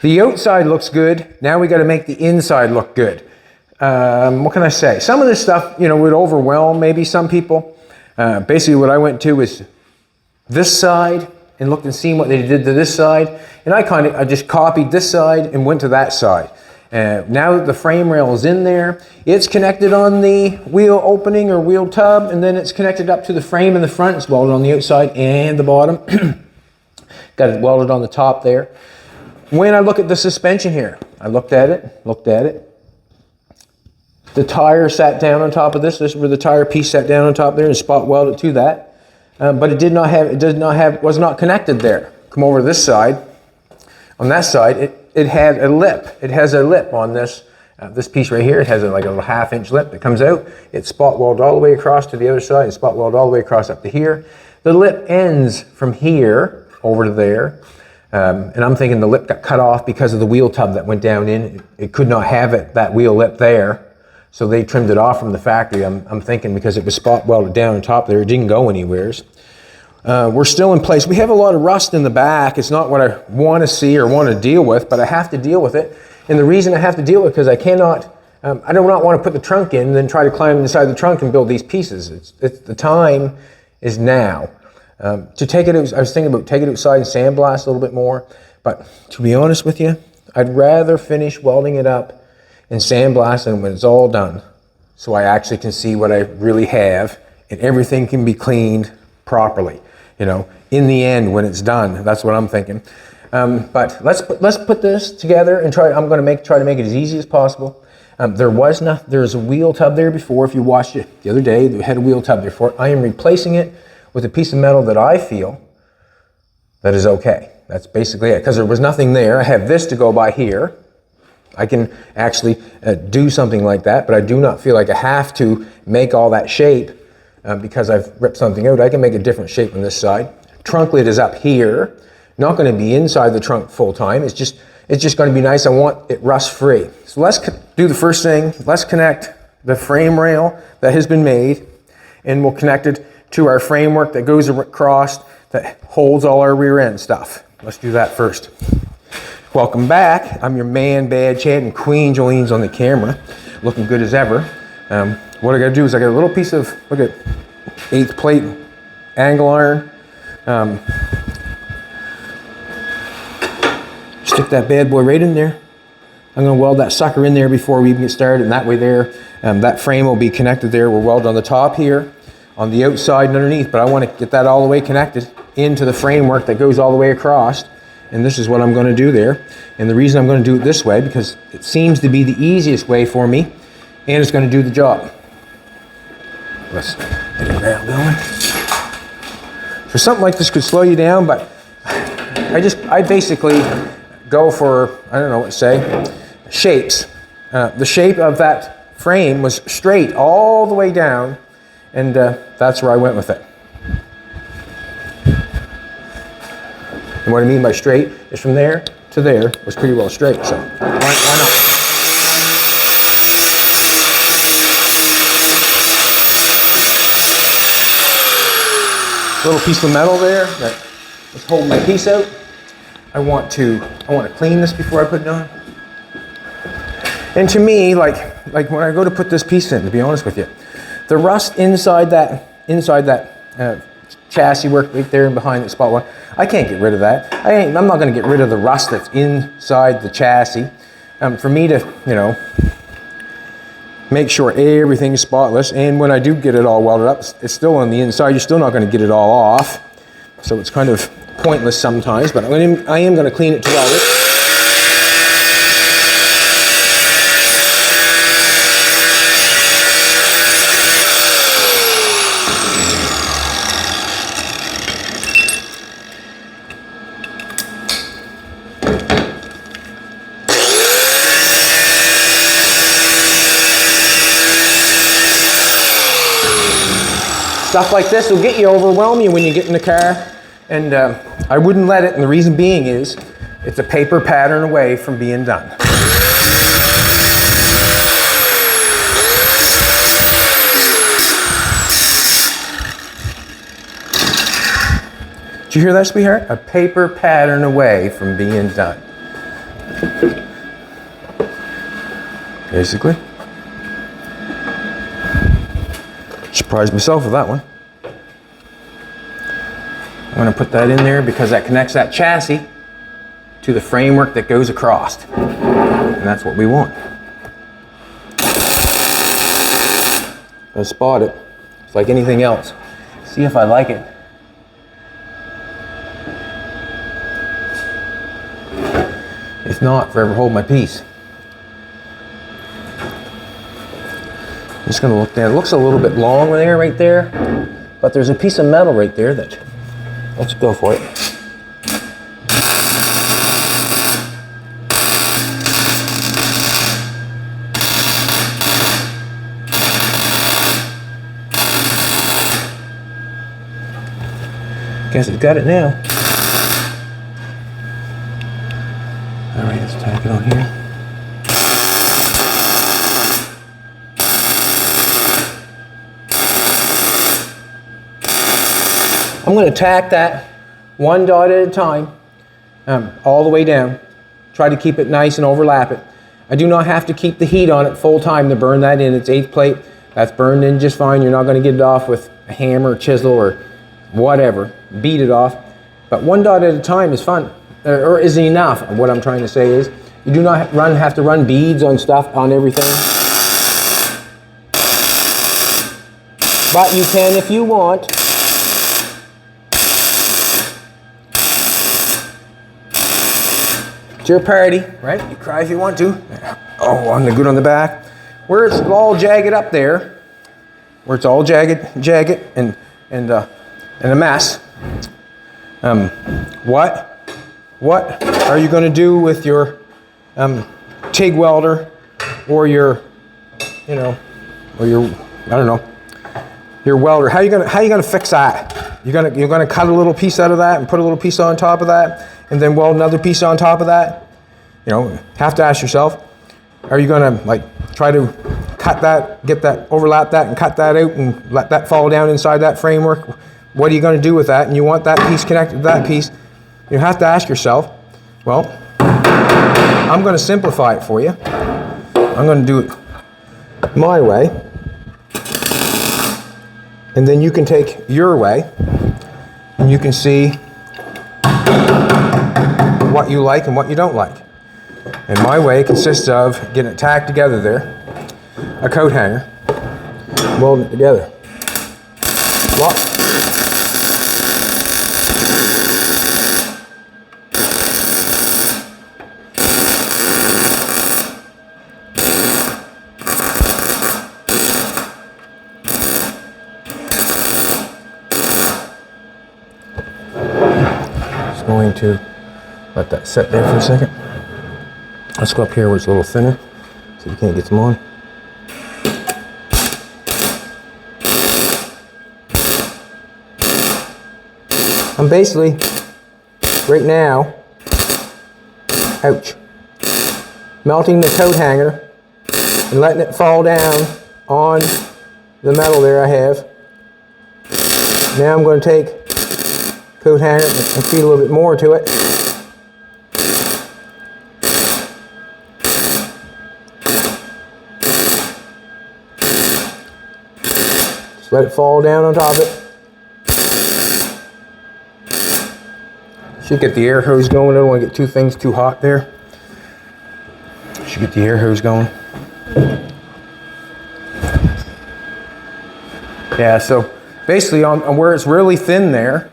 The outside looks good. Now we got to make the inside look good. What can I say? Some of this stuff, would overwhelm maybe some people. Basically what I went to is this side and looked and seen what they did to this side. And I just copied this side and went to that side. Now that the frame rail is in there, it's connected on the wheel opening or wheel tub, and then it's connected up to the frame in the front. It's welded on the outside and the bottom. Got it welded on the top there. When I look at the suspension here, I looked at it. The tire sat down on top of this. This is where the tire piece sat down on top there and spot welded to that. But it was not connected there. Come over to this side. On that side, it had a lip. It has a lip on this piece right here. It has like a little 1/2 inch lip that comes out. It's spot welded all the way across to the other side and spot welded all the way across up to here. The lip ends from here over to there. And I'm thinking the lip got cut off because of the wheel tub that went down in. It could not have that wheel lip there. So they trimmed it off from the factory. I'm thinking because it was spot welded down on top there, it didn't go anywheres. We're still in place. We have a lot of rust in the back. It's not what I want to see or want to deal with, but I have to deal with it. And the reason I have to deal with it because I do not want to put the trunk in and then try to climb inside the trunk and build these pieces. The time is now. To take it, I was thinking about taking it outside and sandblast a little bit more, but to be honest with you, I'd rather finish welding it up and sandblasting when it's all done, so I actually can see what I really have and everything can be cleaned properly. In the end when it's done, that's what I'm thinking. But let's put this together and try. I'm going to try to make it as easy as possible. There's a wheel tub there before. If you watched it the other day, they had a wheel tub there for it. I am replacing it with a piece of metal that I feel that is okay. That's basically it, because there was nothing there. I have this to go by here. I can actually do something like that, but I do not feel like I have to make all that shape because I've ripped something out. I can make a different shape on this side. Trunk lid is up here. Not going to be inside the trunk full time. It's just going to be nice. I want it rust free. So let's do the first thing. Let's connect the frame rail that has been made, and we'll connect it to our framework that goes across that holds all our rear end stuff. Let's do that first. Welcome back. I'm your man, Bad Chad, and Queen Jolene's on the camera, looking good as ever. What I got to do is I got a little piece of, look at 1/8 plate angle iron. Stick that bad boy right in there. I'm going to weld that sucker in there before we even get started, and that way there, that frame will be connected there. We'll weld on the top here, on the outside and underneath, but I want to get that all the way connected into the framework that goes all the way across. And this is what I'm going to do there. And the reason I'm going to do it this way, because it seems to be the easiest way for me, and it's going to do the job. Let's get it now going. So something like this could slow you down, but I basically go for, I don't know what to say, shapes. The shape of that frame was straight all the way down, and that's where I went with it. And what I mean by straight is from there to there was pretty well straight, so why not? Little piece of metal there that was holding my piece out. I want to clean this before I put it on. And to me, like when I go to put this piece in, to be honest with you, the rust inside that chassis work right there and behind the spot one, I can't get rid of that. I'm not going to get rid of the rust that's inside the chassis. For me to, make sure everything's spotless, and when I do get it all welded up, it's still on the inside. You're still not going to get it all off, so it's kind of pointless sometimes, but I am going to clean it to weld it. Stuff like this will get you, overwhelm you when you get in the car, and I wouldn't let it, and the reason being is it's a paper pattern away from being done. Did you hear that, sweetheart? A paper pattern away from being done. Basically. Surprised myself with that one. I'm going to put that in there because that connects that chassis to the framework that goes across. And that's what we want. I'll spot it. It's like anything else. See if I like it. If not, forever hold my peace. I'm just going to look down. It looks a little bit long there, right there. But there's a piece of metal right there that, let's go for it. Guess it's got it now. All right, let's tack it on here. I'm going to tack that one dot at a time, all the way down. Try to keep it nice and overlap it. I do not have to keep the heat on it full time to burn that in. It's 8th plate. That's burned in just fine. You're not going to get it off with a hammer or chisel or whatever. Beat it off. But one dot at a time is fun, or is enough. What I'm trying to say is you do not have to run beads on stuff, on everything. But you can if you want. It's your party, right? You cry if you want to. Oh, on the good on the back. Where it's all jagged up there, where it's all jagged and a mess. What are you going to do with your TIG welder or your, or your, I don't know, your welder? How are you going to fix that? You're going to cut a little piece out of that and put a little piece on top of that, and then weld another piece on top of that. Have to ask yourself, are you going to try to cut that, get that, overlap that and cut that out and let that fall down inside that framework? What are you going to do with that? And you want that piece connected to that piece. You have to ask yourself, well, I'm going to simplify it for you. I'm going to do it my way. And then you can take your way and you can see what you like and what you don't like. And my way consists of getting it tacked together there, a coat hanger, welding it together. Lock. Just going to let that set there for a second. Let's go up here where it's a little thinner, so you can't get them on. I'm basically, right now, melting the coat hanger and letting it fall down on the metal there I have. Now I'm going to take coat hanger and feed a little bit more to it. Let it fall down on top of it. Should get the air hose going. I don't want to get things too hot there. Should get the air hose going. Yeah, so basically on where it's really thin there,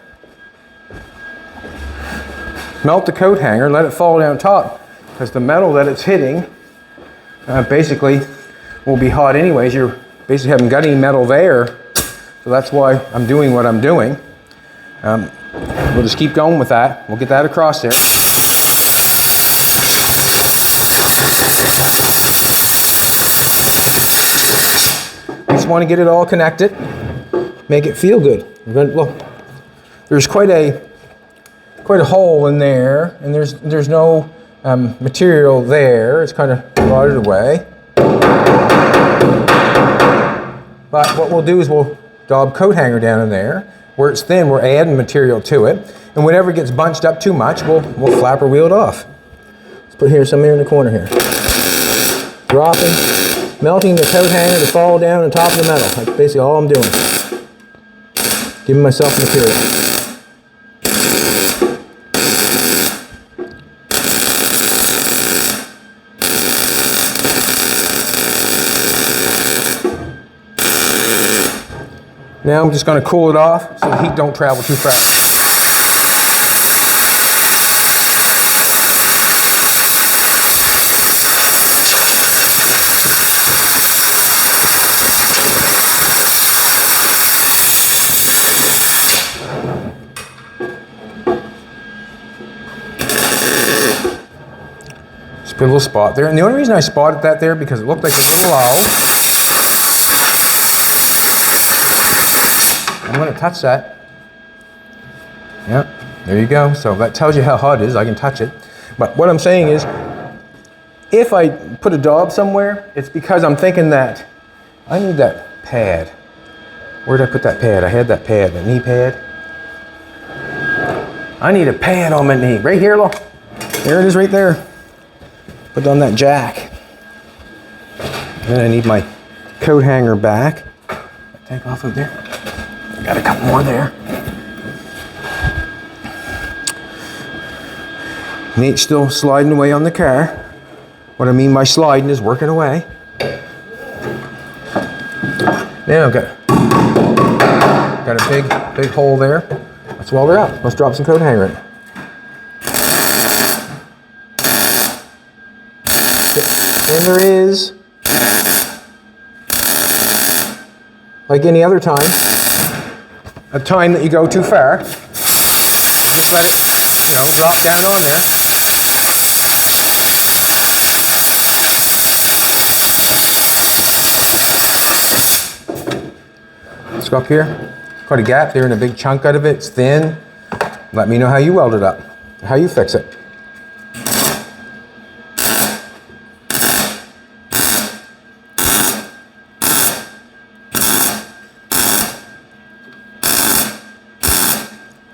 melt the coat hanger, let it fall down top, because the metal that it's hitting basically will be hot anyways. You basically haven't got any metal there. So that's why I'm doing what I'm doing. We'll just keep going with that. We'll get that across there. Just want to get it all connected, make it feel good. Look, there's quite a hole in there, and there's no material there. It's kind of rotted away. But what we'll do is we'll daub coat hanger down in there. Where it's thin, we're adding material to it. And whenever it gets bunched up too much, we'll flap or wheel it off. Let's put here some here in the corner here. Dropping, melting the coat hanger to fall down on top of the metal. That's basically all I'm doing. Giving myself material. Now I'm just going to cool it off so the heat don't travel too fast. Just put a little spot there. And the only reason I spotted that there because it looked like a little loud. I'm going to touch that. Yep, there you go. So that tells you how hot it is. I can touch it. But what I'm saying is, if I put a daub somewhere, it's because I'm thinking that I need that pad. Where did I put that pad? I had that pad, the knee pad. I need a pad on my knee. Right here, look. There it is right there. Put on that jack. Then I need my coat hanger back. Take off of there. Got a couple more there. Nate's still sliding away on the car. What I mean by sliding is working away. Now I've got a big hole there. Let's weld her up. Let's drop some coat hanger in. And there is, like any other time, a time that you go too far. Just let it, drop down on there. Let's go up here. Quite a gap there and a big chunk out of it. It's thin. Let me know how you weld it up, how you fix it.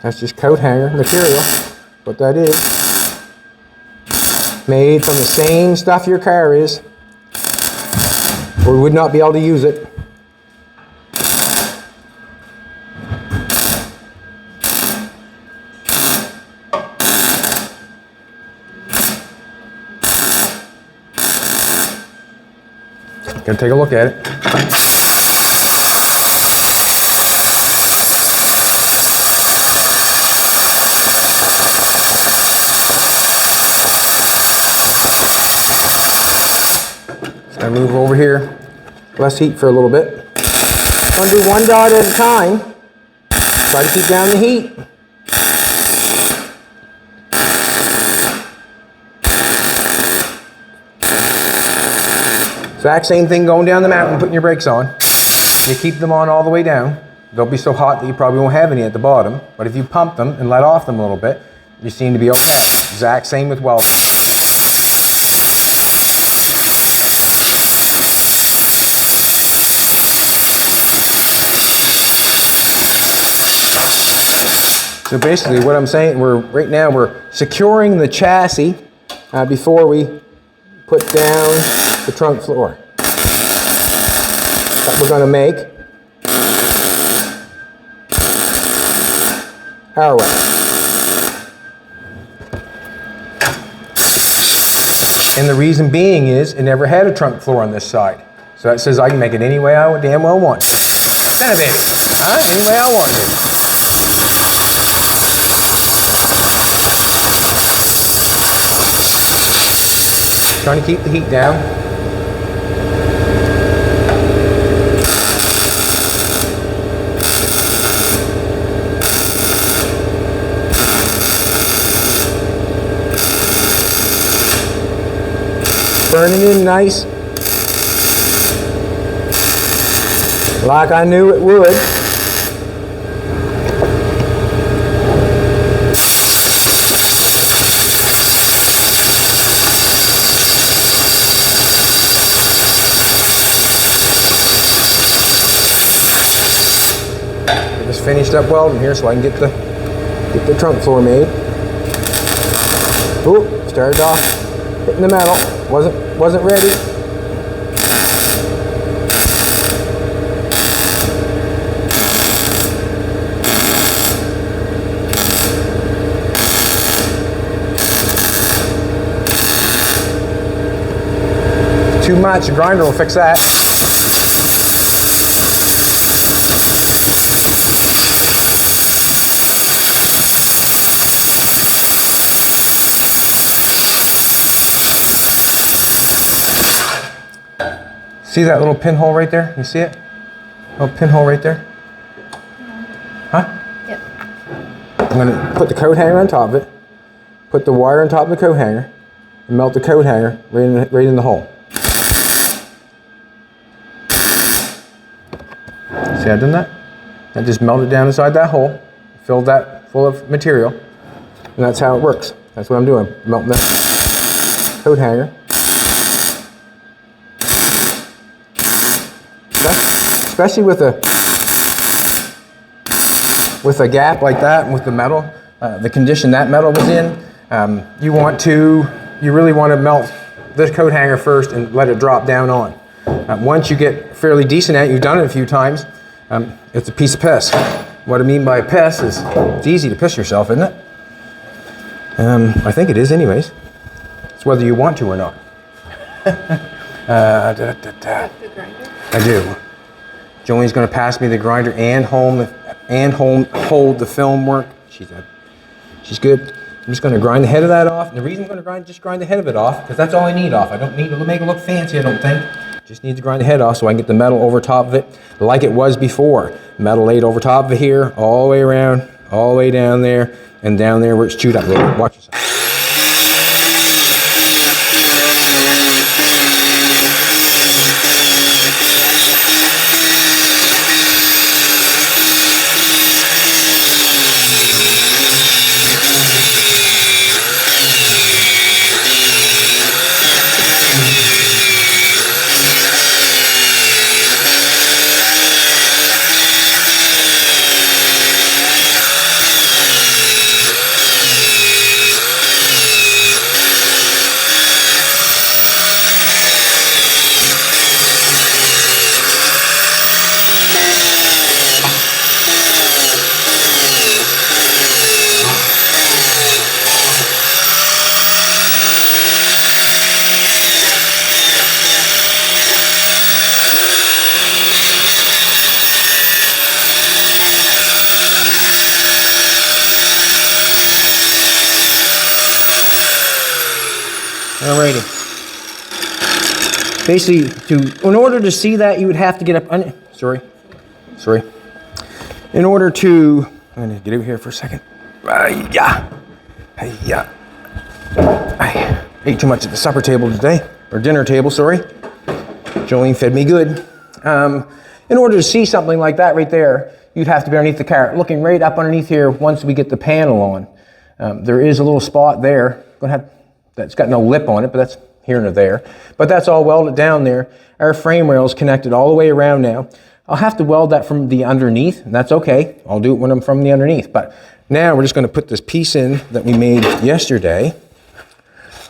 That's just coat hanger material, what that is. Made from the same stuff your car is, or we would not be able to use it. Gonna take a look at it. I move over here, less heat for a little bit. I'm gonna do one dot at a time. Try to keep down the heat. Exact same thing going down the mountain, putting your brakes on. You keep them on all the way down. They'll be so hot that you probably won't have any at the bottom. But if you pump them and let off them a little bit, you seem to be okay. Exact same with welding. So basically what I'm saying, right now we're securing the chassis before we put down the trunk floor. That we're going to make our way. And the reason being is it never had a trunk floor on this side. So that says I can make it any way I damn well want. Yeah, baby. Any way I want to. Trying to keep the heat down. Burning in nice. Like I knew it would. Just finished up welding here so I can get the trunk floor made. Ooh, started off hitting the metal. Wasn't ready. Too much, the grinder will fix that. See that little pinhole right there? You see it? Little pinhole right there? Huh? Yep. I'm gonna put the coat hanger on top of it, put the wire on top of the coat hanger, and melt the coat hanger right in the hole. See how I done that? I just melted down inside that hole, filled that full of material, and that's how it works. That's what I'm doing, melting that coat hanger. Especially with a gap like that, and with the metal, the condition that metal was in, you really want to melt this coat hanger first and let it drop down on. Once you get fairly decent at it, you've done it a few times, it's a piece of piss. What I mean by piss is it's easy to piss yourself, isn't it? I think it is anyways. It's whether you want to or not. The grinder? I do. Jolene's going to pass me the grinder and hold the film work. She's good. I'm just going to grind the head of that off. And the reason I'm going to just grind the head of it off, because that's all I need off. I don't need to make it look fancy, I don't think. Just need to grind the head off so I can get the metal over top of it like it was before. Metal laid over top of it here, all the way around, all the way down there, and down there where it's chewed up a little bit. Watch yourself. Alrighty. Basically, in order to see that, you would have to get up. Sorry. In order to, I'm going to get over here for a second. I ate too much at the supper table today, or dinner table, sorry. Jolene fed me good. In order to see something like that right there, you'd have to be underneath the car, looking right up underneath here once we get the panel on. There is a little spot there. That's got no lip on it, but that's here and there. But that's all welded down there. Our frame rail is connected all the way around now. I'll have to weld that from the underneath, and that's okay. I'll do it when I'm from the underneath. But now we're just going to put this piece in that we made yesterday.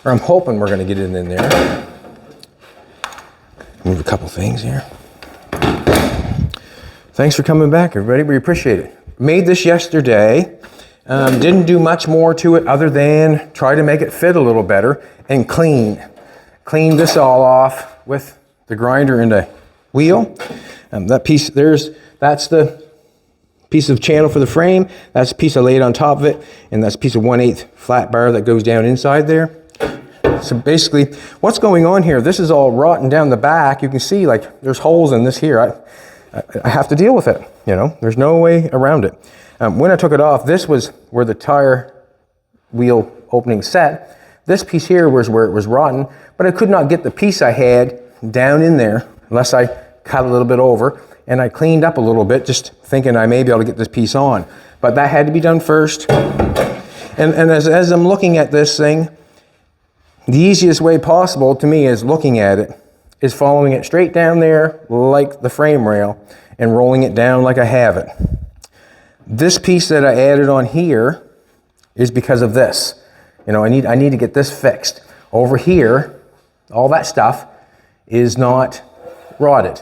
Or I'm hoping we're going to get it in there. Move a couple things here. Thanks for coming back, everybody. We appreciate it. Made this yesterday. Didn't do much more to it other than try to make it fit a little better and clean. Clean this all off with the grinder and the wheel. That piece, that's the piece of channel for the frame. That's a piece I laid on top of it, and that's a piece of 1/8 flat bar that goes down inside there. So basically, what's going on here, this is all rotten down the back. You can see like there's holes in this here. I have to deal with it, you know. There's no way around it. When I took it off, this was where the tire wheel opening set. This piece here was where it was rotten, but I could not get the piece I had down in there unless I cut a little bit over, and I cleaned up a little bit just thinking I may be able to get this piece on. But that had to be done first. And as I'm looking at this thing, the easiest way possible to me is looking at it is following it straight down there like the frame rail and rolling it down like I have it. This piece that I added on here is because of this. You know, I need to get this fixed. over here, all that stuff is not rotted.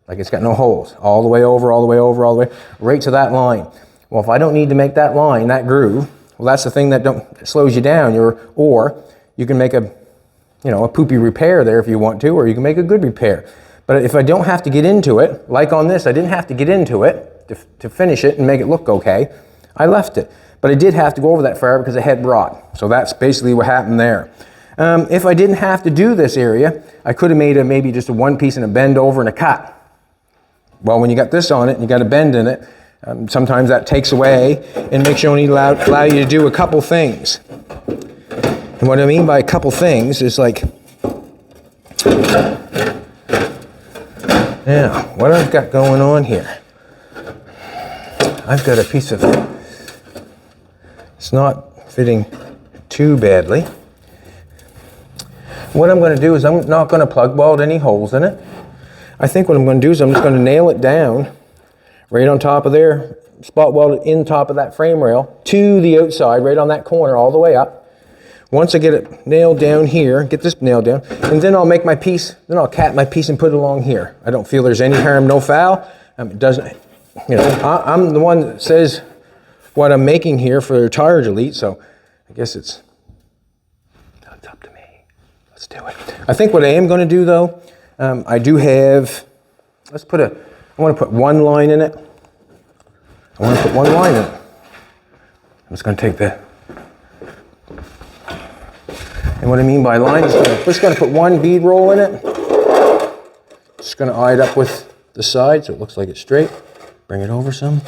Like it's got no holes. All the way over, all the way over, all the way, right to that line. Well, if I don't need to make that line, that groove, well, that's the thing that slows you down. Or you can make a poopy repair there if you want to, or you can make a good repair. But if I don't have to get into it, like on this, I didn't have to get into it to finish it and make it look okay. I left it. But I did have to go over that fire because it had rot. So that's basically what happened there. If I didn't have to do this area, I could have made maybe just a one piece and a bend over and a cut. Well, when you got this on it and you got a bend in it, sometimes that takes away and makes you only allow you to do a couple things. And what I mean by a couple things is like, now, what I've got going on here, I've got a piece of, it's not fitting too badly. What I'm going to do is I'm not going to plug weld any holes in it. I think what I'm going to do is I'm just going to nail it down right on top of there, spot weld it in top of that frame rail to the outside, right on that corner all the way up. Once I get it nailed down here, get this nailed down, and then I'll make my piece, then I'll cat my piece and put it along here. I don't feel there's any harm, no foul. It doesn't, I'm the one that says what I'm making here for Tire Delete, so I guess it's up to me. Let's do it. I think what I am going to do though, I do have, I want to put one line in it. I want to put one line in it. I'm just going to take the, and what I mean by line is we're just going to put one bead roll in it. Just going to eye it up with the side so it looks like it's straight. Bring it over some.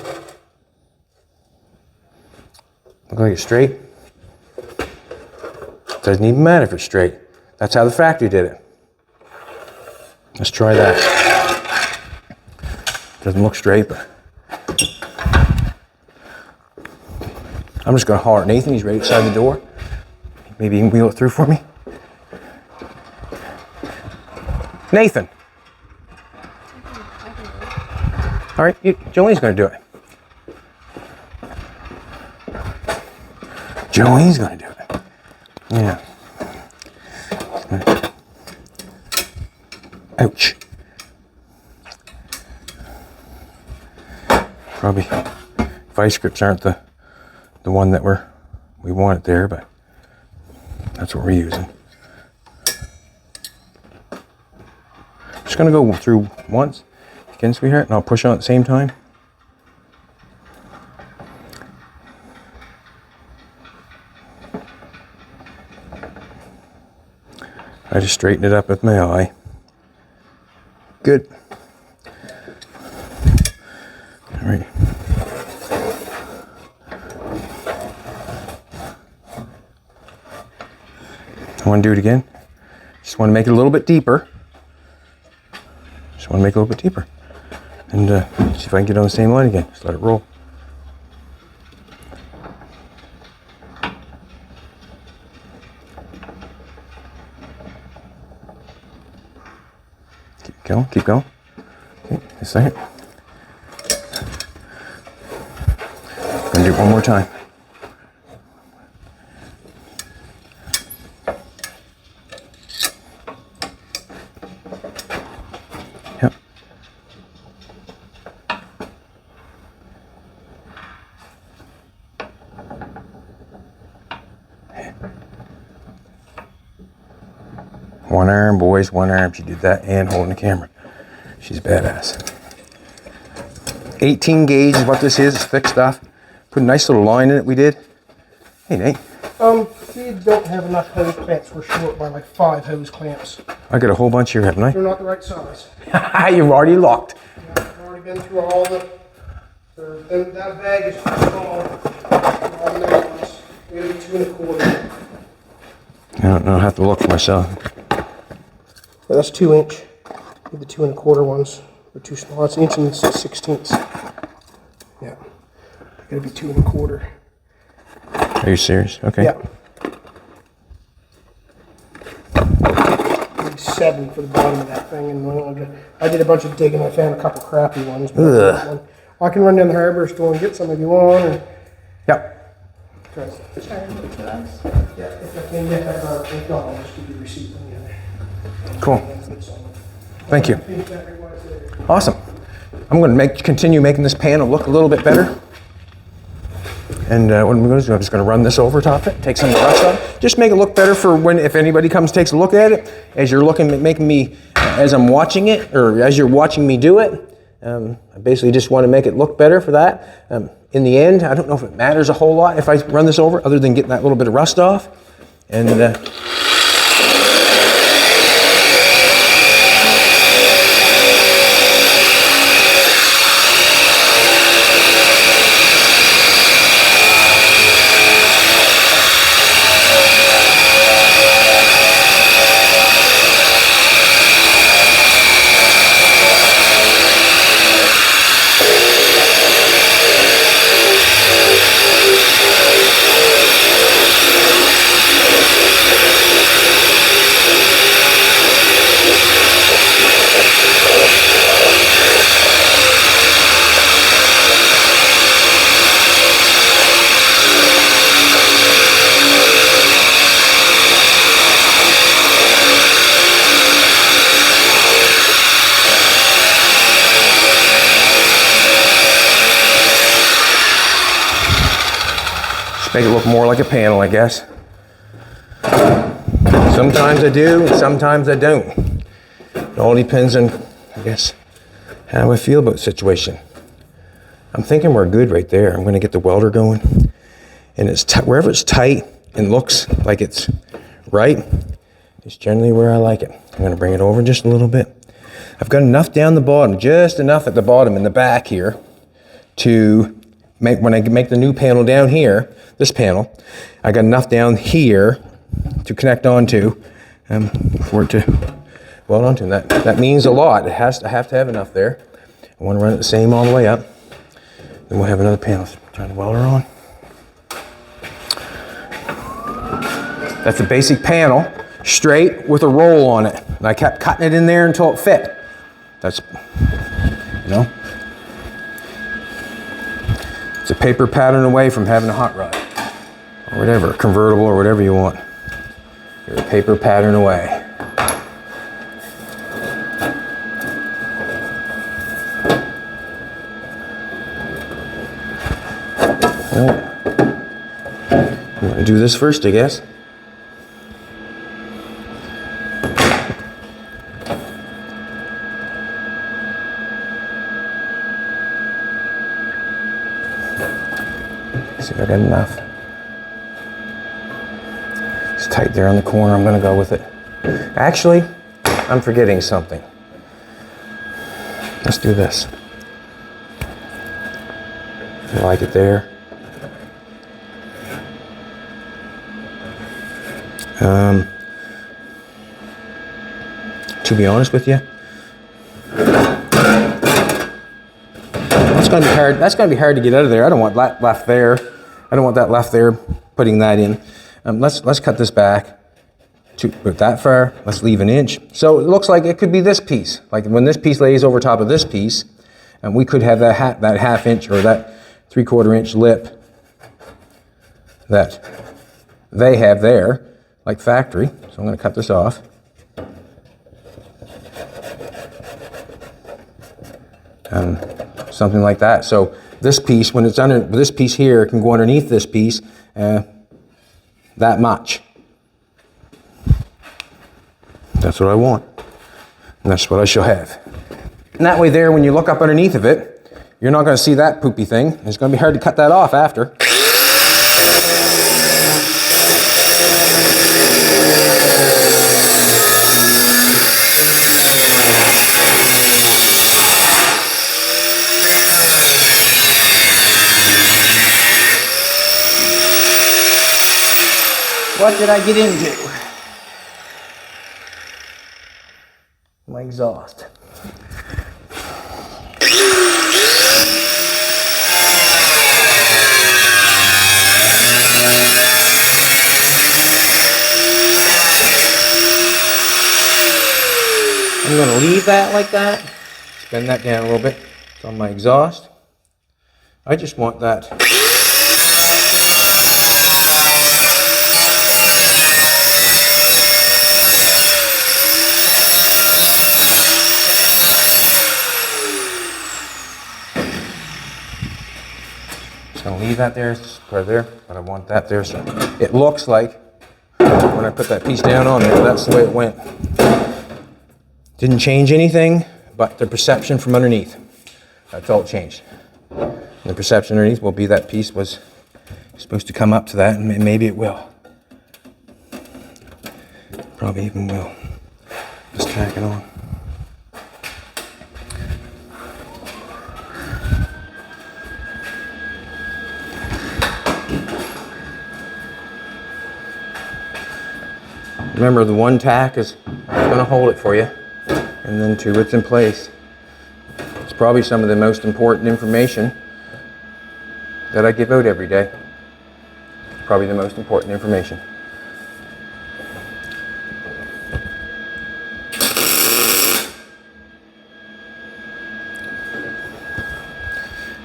Look like it's straight. Doesn't even matter if it's straight. That's how the factory did it. Let's try that. Doesn't look straight, but I'm just going to holler at Nathan. He's right outside the door. Maybe he can wheel it through for me. Nathan. All right, Jolene's going to do it. Jolene's going to do it. Yeah. Ouch. Probably vice grips aren't the one that we want it there, but that's what we're using. Just gonna go through once again, sweetheart, and I'll push on at the same time. I just straighten it up with my eye. Good. All right. I want to do it again. Just want to make it a little bit deeper. Just want to make it a little bit deeper. And see if I can get on the same line again. Just let it roll. Keep going, keep going. Okay, a second. I'm going to do it one more time. One arm, boys, one arm. She did that and holding the camera. She's badass. 18 gauge is what this is. It's thick stuff. Put a nice little line in it, we did. Hey, Nate. We don't have enough hose clamps. We're short by like 5 hose clamps. I got a whole bunch here, haven't I? They're not the right size. You've already locked. Yeah, I've already been through all that bag is too small. All the other ones. We gotta be 2 1/4. I don't know. I have to look for myself. Yeah, that's 2 inch. Need the 2 1/4 ones. They're too small. It's 1 16". Yeah. Gotta be 2 1/4. Are you serious? Okay. Yeah. Need 7 for the bottom of that thing, and I did a bunch of digging. I found a couple crappy ones. But I can run down the hardware store and get some if you want. Or... Yep. Okay. Try and look for us. Yeah, if I can get that print on, I'll just give you a receipt when you have it. Cool. Thank you. Awesome. I'm going to continue making this panel look a little bit better. And what I'm going to do, I'm just going to run this over top it, take some of the rust off, just make it look better for when, if anybody comes takes a look at it, as you're looking, making me, as I'm watching it, or as you're watching me do it. I basically just want to make it look better for that. In the end, I don't know if it matters a whole lot if I run this over, other than getting that little bit of rust off. And make it look more like a panel, I guess. Sometimes I do, and sometimes I don't. It all depends on, I guess, how I feel about the situation. I'm thinking we're good right there. I'm going to get the welder going, and it's wherever it's tight and looks like it's right, it's generally where I like it. I'm going to bring it over just a little bit. I've got enough down the bottom, just enough at the bottom in the back here, to make, when I make the new panel down here, this panel, I got enough down here to connect onto for it to weld onto. And that means a lot. I have to have enough there. I want to run it the same all the way up. Then we'll have another panel. Turn the welder on. That's a basic panel, straight with a roll on it. And I kept cutting it in there until it fit. That's, you know, it's a paper pattern away from having a hot rod, or whatever, convertible, or whatever you want. You're a paper pattern away. Well, I'm going to do this first, I guess. See if I got enough. It's tight there on the corner. I'm going to go with it. Actually, I'm forgetting something. Let's do this. I like it there. To be honest with you, that's going to be hard. That's going to be hard to get out of there. I don't want that left there. I don't want that left there. Putting that in. Let's cut this back to that far. Let's leave an inch. So it looks like it could be this piece. Like when this piece lays over top of this piece, and we could have that half inch or that 3/4 inch lip that they have there, like factory. So I'm going to cut this off. Something like that. So this piece, when it's under this piece here, can go underneath this piece that much. That's what I want. And that's what I shall have. And that way there, when you look up underneath of it, you're not going to see that poopy thing. It's going to be hard to cut that off after. What did I get into? My exhaust. I'm going to leave that like that. Spin that down a little bit. It's on my exhaust. I just want that. see that there? It's part there, but I want that there. So it looks like when I put that piece down on there, that's the way it went. Didn't change anything, but the perception from underneath. That's all it changed. And the perception underneath will be that piece was supposed to come up to that, and maybe it will. Probably even will. Just tack it on. Remember, the one tack is going to hold it for you, and then two, it's in place. It's probably some of the most important information that I give out every day. Probably the most important information.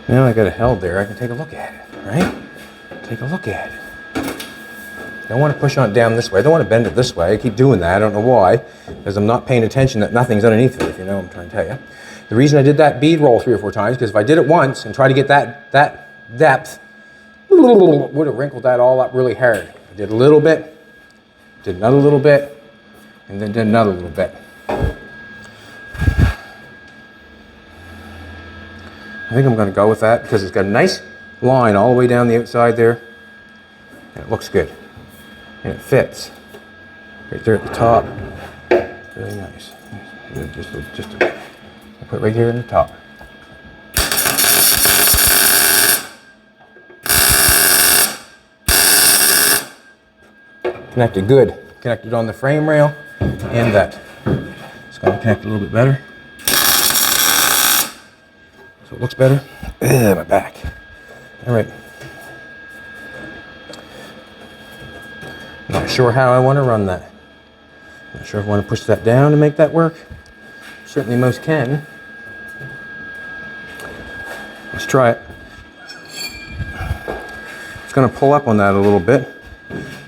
Now I got it held there, I can take a look at it, right? Take a look at it. I don't want to push on it down this way. I don't want to bend it this way. I keep doing that. I don't know why, because I'm not paying attention that nothing's underneath it, if you know what I'm trying to tell you. The reason I did that bead roll 3 or 4 times, because if I did it once and try to get that depth, would have wrinkled that all up really hard. I did a little bit, did another little bit, and then did another little bit. I think I'm going to go with that because it's got a nice line all the way down the outside there, and it looks good. And it fits right there at the top. Really nice. Just a I'll put it right here in the top. Connected good. Connected on the frame rail and that. It's going to connect a little bit better. So it looks better. Ugh, my back. All right. Not sure how I want to run that. Not sure if I want to push that down to make that work. Certainly most can. Let's try it. It's going to pull up on that a little bit,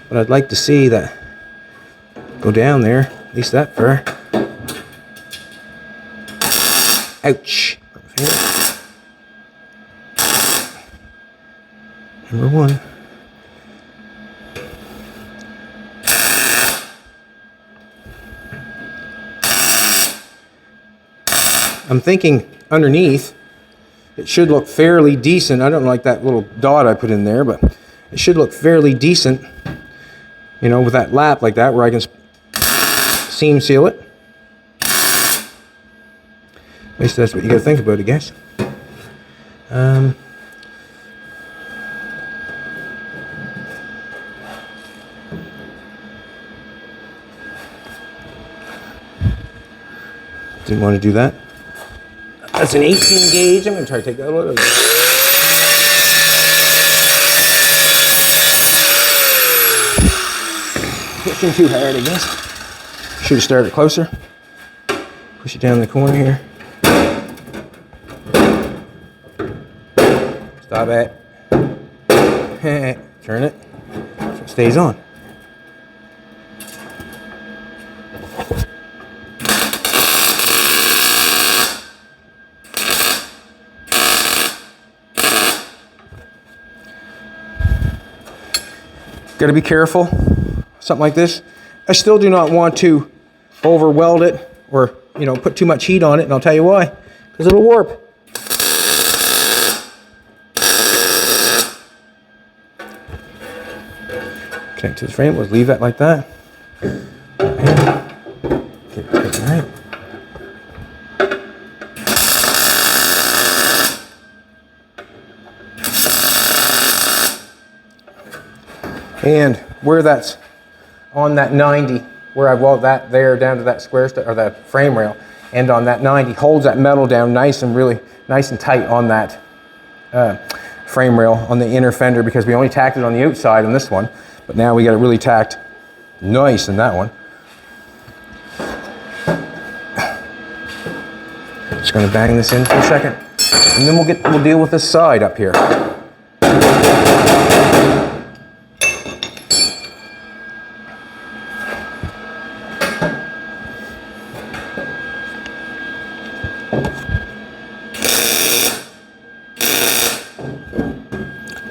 but I'd like to see that go down there, at least that far. Ouch. Number 1. I'm thinking underneath, it should look fairly decent. I don't like that little dot I put in there, but it should look fairly decent, you know, with that lap like that, where I can seam seal it. At least that's what you got to think about, I guess. Didn't want to do that. That's an 18 gauge. I'm going to try to take that a little bit. Pushing too hard, I guess. Should have started closer. Push it down in the corner here. Stop it. Turn it so it stays on. Got to be careful, something like this. I still do not want to over weld it or, you know, put too much heat on it, and I'll tell you why. Because it'll warp. Connect to the frame, we'll leave that like that. Get it right. And where that's on that 90, where I've welded that there down to that square or that frame rail, and on that 90 holds that metal down nice and really nice and tight on that frame rail on the inner fender, because we only tacked it on the outside on this one, but now we got it really tacked nice in that one. Just going to bang this in for a second, and then we'll deal with this side up here.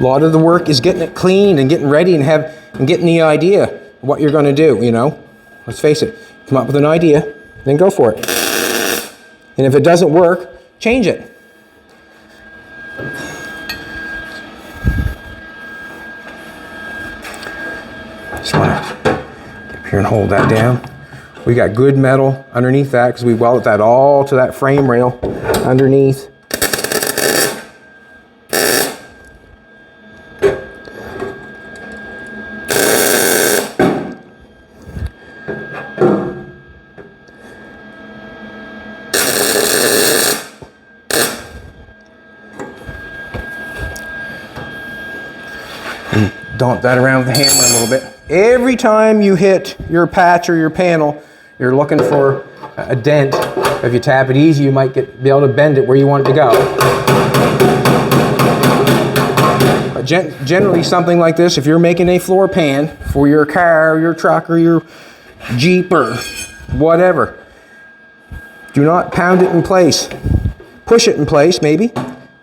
A lot of the work is getting it cleaned and getting ready and getting the idea of what you're going to do, you know. Let's face it, come up with an idea, then go for it. And if it doesn't work, change it. Just want to get up here and hold that down. We got good metal underneath that because we welded that all to that frame rail underneath. And dump that around with the hammer a little bit. Every time you hit your patch or your panel, you're looking for a dent. If you tap it easy, you might be able to bend it where you want it to go. But generally something like this, if you're making a floor pan for your car or your truck or your Jeep or whatever, do not pound it in place. Push it in place maybe,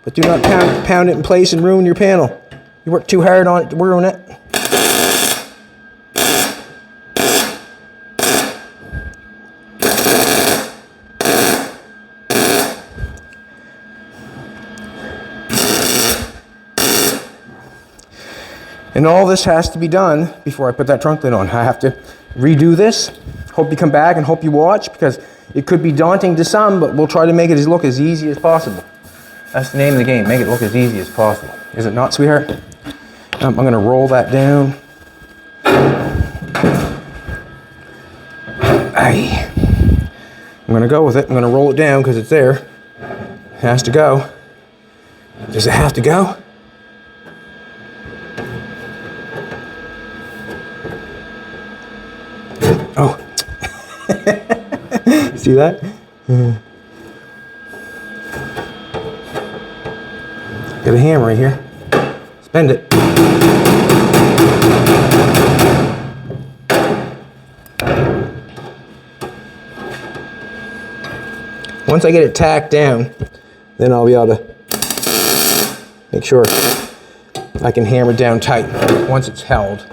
but do not pound it in place and ruin your panel. You work too hard on it to ruin it. And all this has to be done before I put that trunk lid on. I have to redo this. Hope you come back and hope you watch, because it could be daunting to some, but we'll try to make it look as easy as possible. That's the name of the game, make it look as easy as possible. Is it not, sweetheart? I'm gonna roll that down. Aye. I'm gonna go with it. I'm gonna roll it down because it's there. It has to go. Does it have to go? Oh. See that? Get a hammer right here. Bend it. Once I get it tacked down, then I'll be able to make sure I can hammer it down tight once it's held.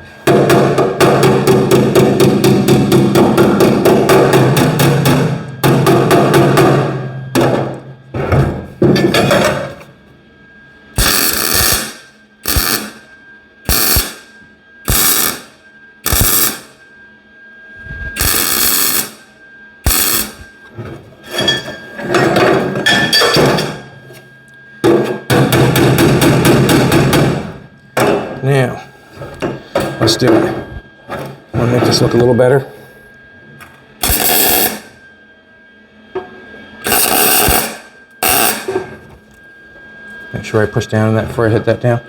Now, let's do it. I want to make this look a little better. Make sure I push down on that before I hit that down.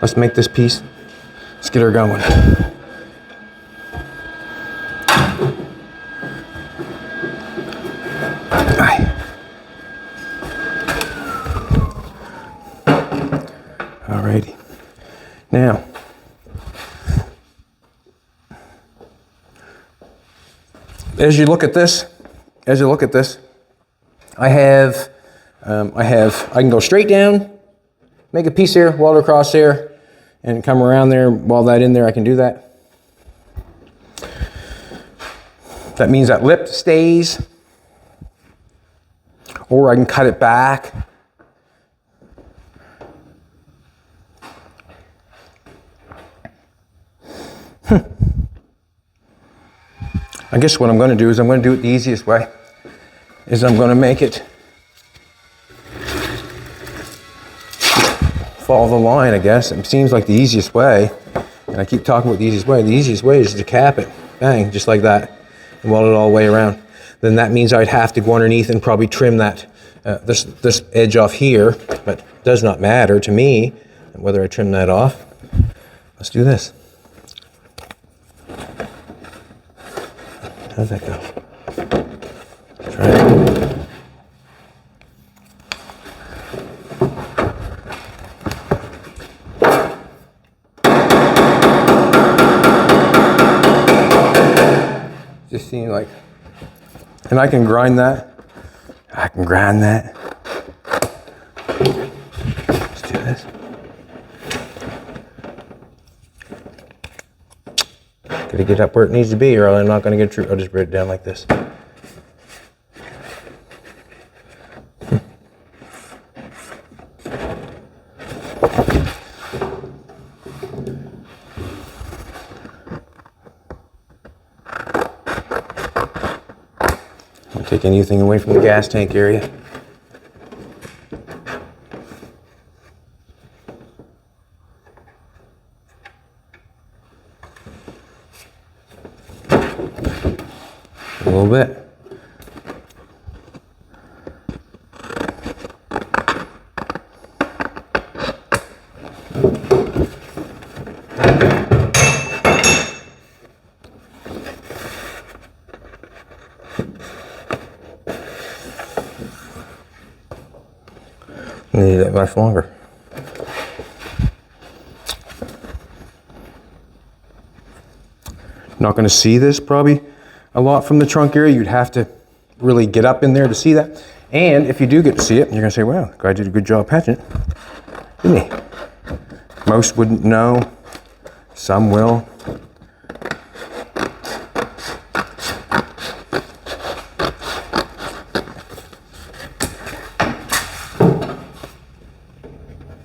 Let's make this piece. Let's get her going. Alrighty. Now, as you look at this, I can go straight down, make a piece here, weld across there, and come around there, weld that in there. I can do that. That means that lip stays, or I can cut it back. I guess what I'm going to do is I'm going to do it the easiest way. Is I'm going to make it follow the line, I guess. It seems like the easiest way, and I keep talking about the easiest way. The easiest way is to cap it, bang, just like that, and weld it all the way around. Then that means I'd have to go underneath and probably trim that this edge off here, but it does not matter to me whether I trim that off. Let's do this. How's that go? Try it. Just seems like, and I can grind that. I can grind that. Let's do this. Gotta get up where it needs to be or I'm not gonna get through. I'll just bring it down like this. Don't take anything away from the gas tank area. A little bit. Need it much longer. Not going to see this probably a lot from the trunk area. You'd have to really get up in there to see that. And if you do get to see it, you're going to say, wow, the guy did a good job patching it, didn't he? Most wouldn't know. Some will.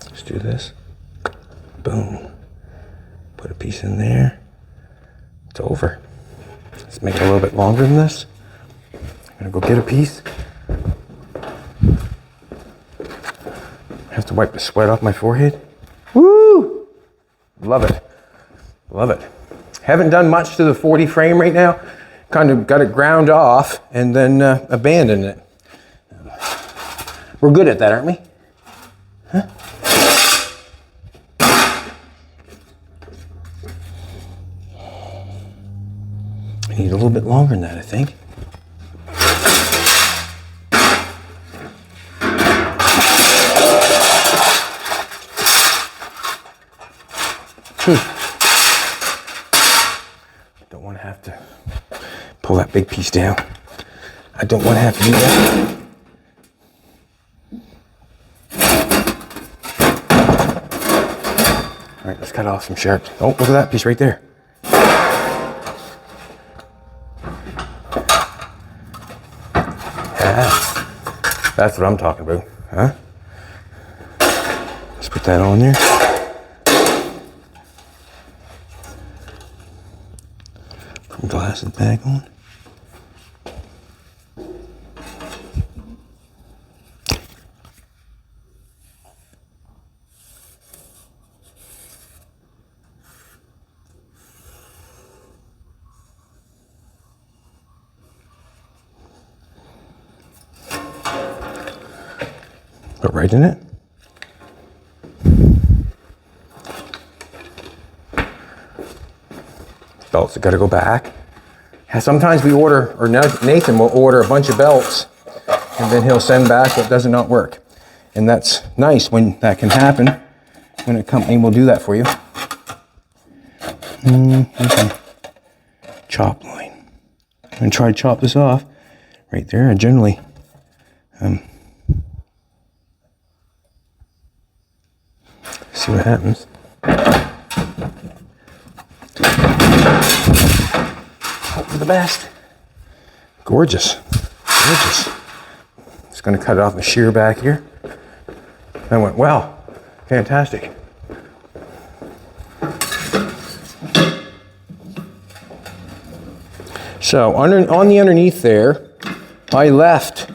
Let's do this. Boom. Put a piece in there. It's over. Let's make it a little bit longer than this. I'm gonna go get a piece. I have to wipe the sweat off my forehead. Woo! Love it. Love it. Haven't done much to the 40 frame right now. Kind of got it ground off and then abandoned it. We're good at that, aren't we? Huh? I need a little bit longer than that, I think. Don't want to have to pull that big piece down. I don't want to have to do that. All right, let's cut off some sharps. Oh, look at that piece right there. That's what I'm talking about, huh? Let's put that on there. Put some glasses back on. Put right in it. Belts have got to go back. Sometimes we order, or Nathan will order a bunch of belts and then he'll send back what does not work. And that's nice when that can happen, when a company will do that for you. Okay. Chop line. I'm going to try to chop this off right there. I generally see what happens. Hope for the best. Gorgeous. Gorgeous. Just going to cut it off and shear back here. I went, wow, fantastic. So on the underneath there, I left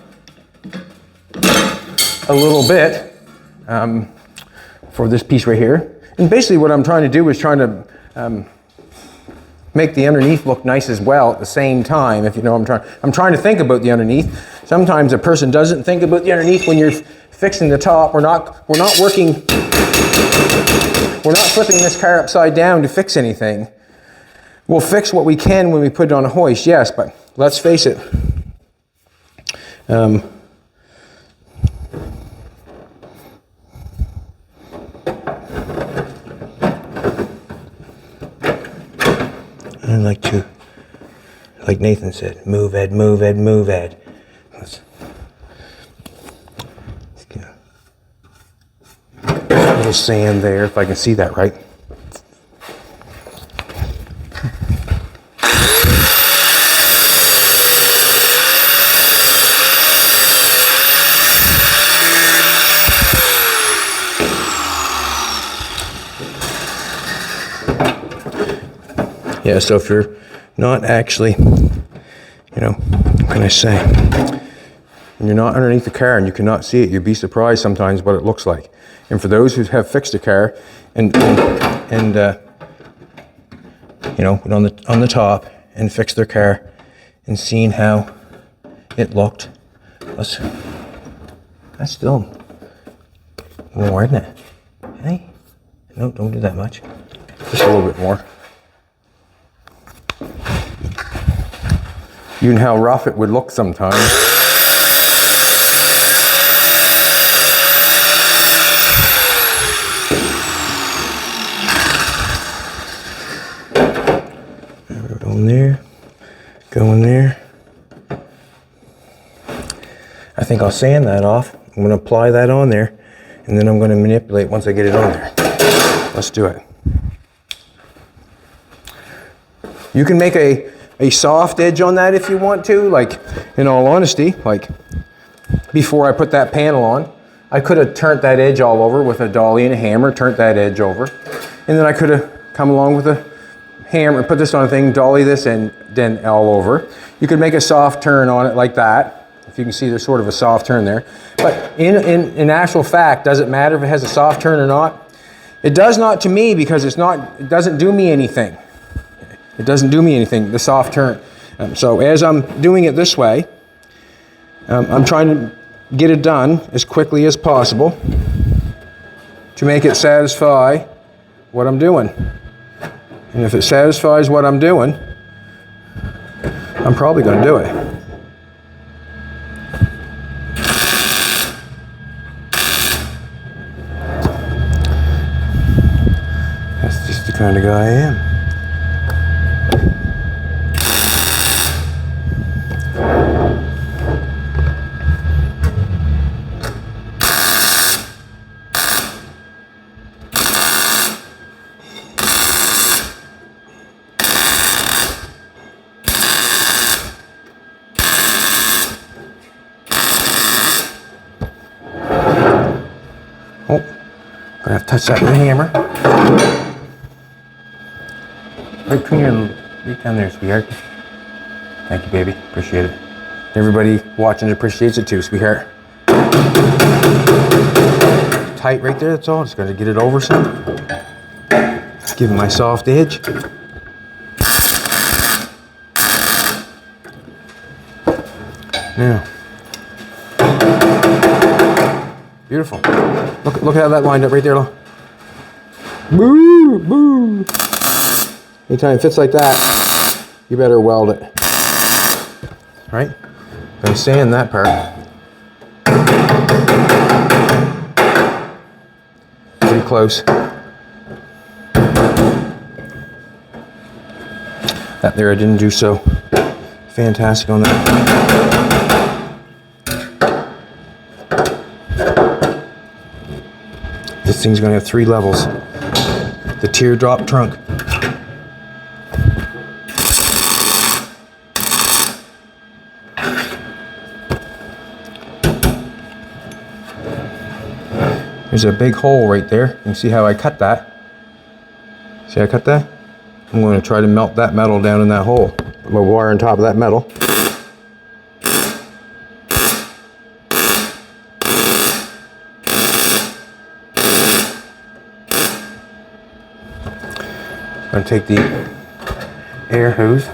a little bit for this piece right here. And basically what I'm trying to do is trying to make the underneath look nice as well at the same time, if you know what I'm trying to think about the underneath. Sometimes a person doesn't think about the underneath when you're fixing the top. We're not flipping this car upside down to fix anything. We'll fix what we can when we put it on a hoist, yes, but let's face it. I like to, like Nathan said, move, Ed, move, Ed, move, Ed. Let's get a little sand there, if I can see that right. Yeah, so if you're not actually, you know, what can I say? When you're not underneath the car and you cannot see it, you'd be surprised sometimes what it looks like. And for those who have fixed a car and you know, on the top and fixed their car and seen how it looked, that's still more, isn't it? Hey, no, don't do that much. Just a little bit more. Even how rough it would look sometimes. Go in there, go in there. I think I'll sand that off. I'm going to apply that on there, and then I'm going to manipulate once I get it on there. Let's do it. You can make a soft edge on that if you want to, like, in all honesty, like before I put that panel on, I could have turned that edge all over with a dolly and a hammer, turned that edge over, and then I could have come along with a hammer, put this on a thing, dolly this, and then all over. You could make a soft turn on it like that. If you can see, there's sort of a soft turn there. But in actual fact, does it matter if it has a soft turn or not? It does not to me, because it doesn't do me anything. It doesn't do me anything, the soft turn. So as I'm doing it this way, I'm trying to get it done as quickly as possible to make it satisfy what I'm doing. And if it satisfies what I'm doing, I'm probably going to do it. That's just the kind of guy I am. Oh, gonna have to touch that with a hammer. Right, come here, right down there, sweetheart. Thank you, baby. Appreciate it. Everybody watching appreciates it too, sweetheart. Tight right there, that's all. Just gotta get it over some. Give it my soft edge. Now. Beautiful. Look how that lined up right there. Boo, boo. Anytime it fits like that, you better weld it. All right? Gonna sand that part. Pretty close. That there, I didn't do so fantastic on that. This thing's gonna have 3 levels. The teardrop trunk. There's a big hole right there. You can see how I cut that. See how I cut that? I'm going to try to melt that metal down in that hole. Put my wire on top of that metal. I'm going to take the air hose.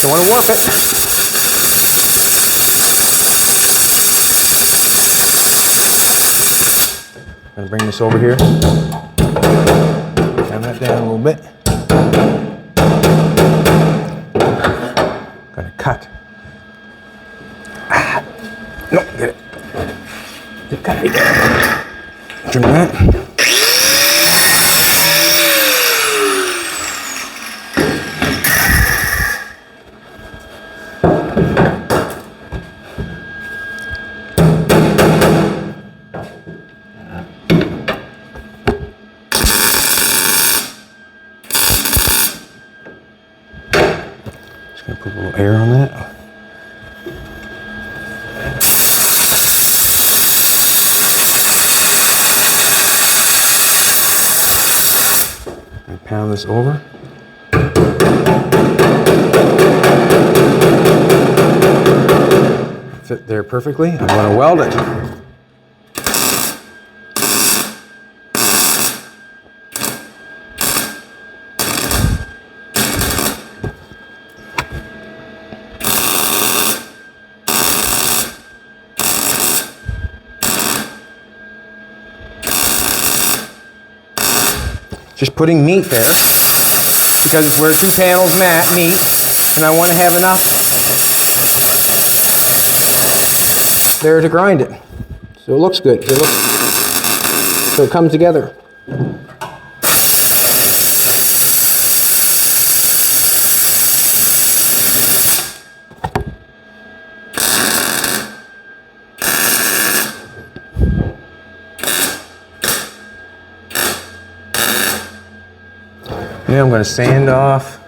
Don't want to warp it. I'm going to bring this over here. Turn that down a little bit. Gonna cut. Ah, no, get it. Just cut right there. Trim that. Put a little air on that. And pound this over. fit there perfectly. I'm going to weld it. Just putting meat there because it's where 2 panels meet, and I want to have enough there to grind it. So it looks good. So it comes together. Now I'm going to sand off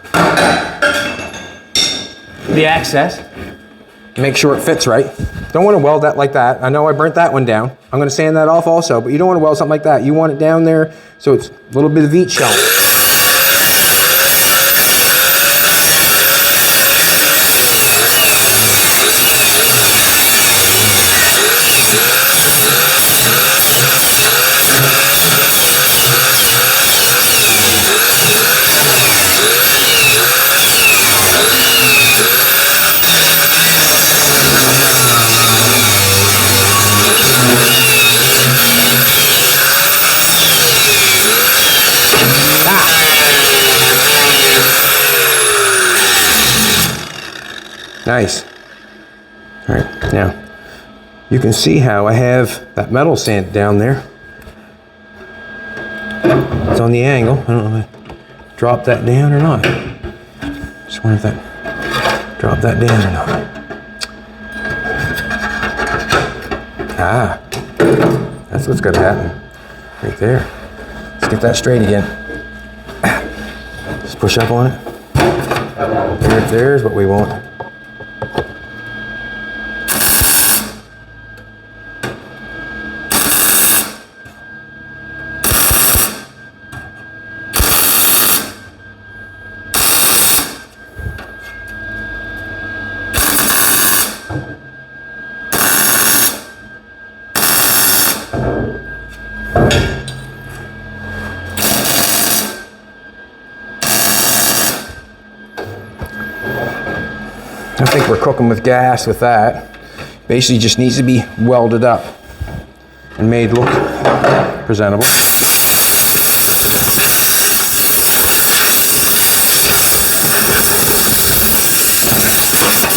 the excess. Make sure it fits right. Don't want to weld that like that. I know I burnt that one down. I'm going to sand that off also, but you don't want to weld something like that. You want it down there so it's a little bit of each showing. Nice. All right, now you can see how I have that metal sand down there. It's on the angle. I don't know if I drop that down or not. Just wonder if that drop that down or not. Ah, that's what's got to happen right there. Let's get that straight again. Just push up on it. Right there's what we want. I think we're cooking with gas with that. Basically just needs to be welded up and made look presentable.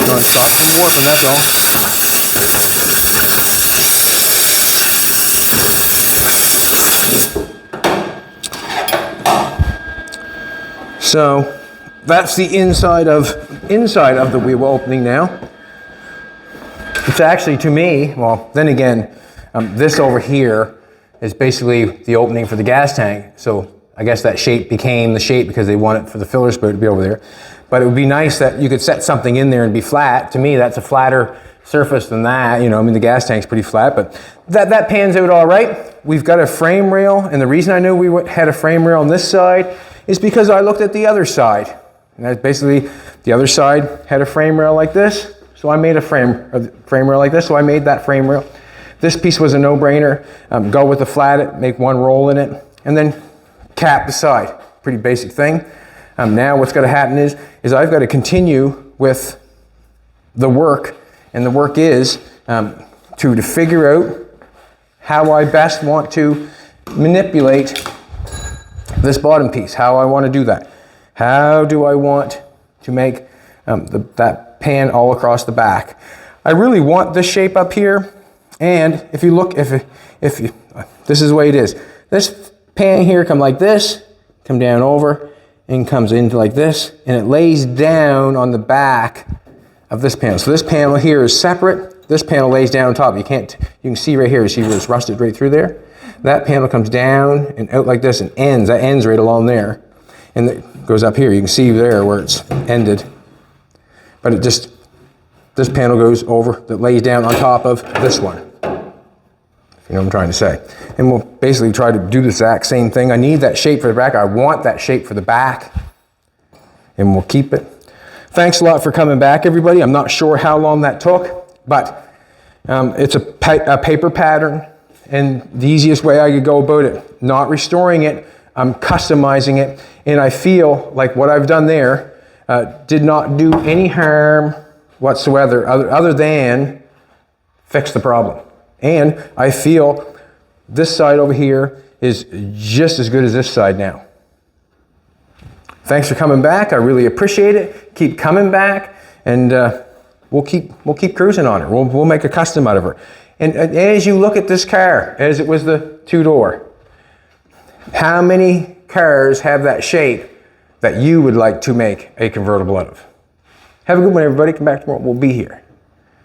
Going to stop from warping, that's all. So that's the inside of the wheel opening now. It's actually, to me, well, then again, this over here is basically the opening for the gas tank. So I guess that shape became the shape because they want it for the filler spout to be over there. But it would be nice that you could set something in there and be flat. To me, that's a flatter surface than that. You know, I mean, the gas tank's pretty flat, but that pans out all right. We've got a frame rail, and the reason I knew we had a frame rail on this side is because I looked at the other side. And that's basically, the other side had a frame rail like this, so I made a frame rail like this, so I made that frame rail. This piece was a no-brainer. Go with the flat, make one roll in it, and then cap the side. Pretty basic thing. Now what's got to happen is I've got to continue with the work, and the work is to figure out how I best want to manipulate this bottom piece, how I want to do that. How do I want to make that pan all across the back? I really want this shape up here, and if you look, this is the way it is. This pan here come like this, come down over, and comes into like this, and it lays down on the back of this panel. So this panel here is separate. This panel lays down on top. You can see right here, you see where it's rusted right through there? That panel comes down and out like this and ends. That ends right along there. And it goes up here. You can see there where it's ended. But this panel goes over, that lays down on top of this one. If you know what I'm trying to say. And we'll basically try to do the exact same thing. I need that shape for the back. I want that shape for the back. And we'll keep it. Thanks a lot for coming back, everybody. I'm not sure how long that took, but It's a paper pattern, and the easiest way I could go about it, not restoring it, I'm customizing it, and I feel like what I've done there did not do any harm whatsoever other than fix the problem. And I feel this side over here is just as good as this side now. Thanks for coming back. I really appreciate it. Keep coming back, and we'll keep cruising on it. We'll make a custom out of her. And as you look at this car, as it was the two-door, how many cars have that shape that you would like to make a convertible out of? Have a good one, everybody. Come back tomorrow. We'll be here.